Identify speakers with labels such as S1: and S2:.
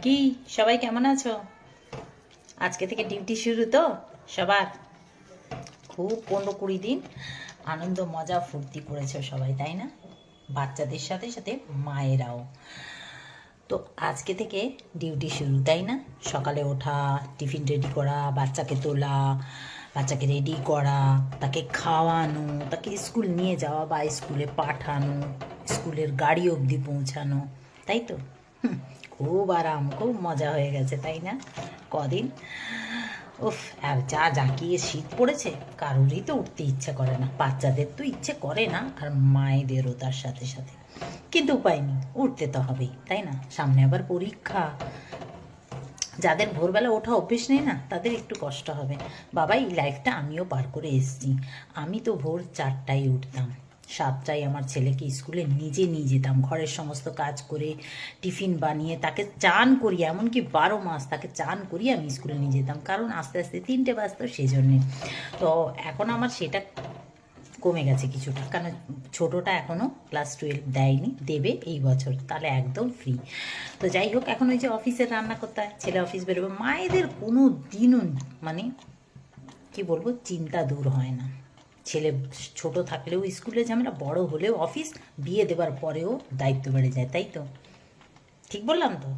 S1: কি সবাই কেমন আছো? আজকে থেকে ডিউটি শুরু তো সবার। খুব 15-20 দিন আনন্দ মজা ফুর্তি করেছো সবাই, তাই না? বাচ্চাদের সাথে সাথে মায়েরাও। তো আজকে থেকে ডিউটি শুরু, তাই না? সকালে ওঠা, টিফিন রেডি করা, বাচ্চাকে তোলা, বাচ্চাকে রেডি করা, তাকে খাওয়ানো, তাকে স্কুল নিয়ে যাওয়া বা স্কুলে পাঠানো, স্কুলের গাড়ি অবধি পৌঁছানো, তাই তো? খুব আরাম, খুব মজা হয়ে গেছে, তাই না? কদিন উফ, আর যা জাঁকিয়ে শীত পড়েছে, কারোরই তো উঠতে ইচ্ছে করে না। বাচ্চাদের তো ইচ্ছে করে না, আর মায়েদেরও তার সাথে সাথে। কিন্তু উপায় নেই, উঠতে তো হবেই, তাই না? সামনে আবার পরীক্ষা। যাদের ভোরবেলা ওঠা অভ্যেস নেই না, তাদের একটু কষ্ট হবে। বাবা, এই লাইফটা আমিও পার করে এসেছি। আমি তো ভোর 4টায় উঠতাম, 7টায় আমার ছেলেকে স্কুলে নিজে নিয়ে যেতাম, ঘরের সমস্ত কাজ করে, টিফিন বানিয়ে, তাকে চান করিয়ে, এমনকি 12 মাস তাকে চান করিয়ে আমি স্কুলে নিয়ে যেতাম, কারণ আস্তে আস্তে 3টে বাজতো, সেই জন্যে। তো এখন আমার সেটা কমে গেছে কিছুটা, কারণ ছোটোটা এখনও ক্লাস 12 দেয়নি, দেবে এই বছর, তাহলে একদম ফ্রি। তো যাই হোক, এখন ওই যে অফিসের রান্না করতে হয়, ছেলে অফিস বেরোবে, মায়েদের কোনো দিনও মানে কি বলবো, চিন্তা দূর হয় না। ছেলে ছোট থাকলেও স্কুলে ঝামেলা, বড় হলেও অফিস, বিয়ে দেবার পরেও দায়িত্ব বেড়ে যায়, তাই তো? ঠিক বললাম তো?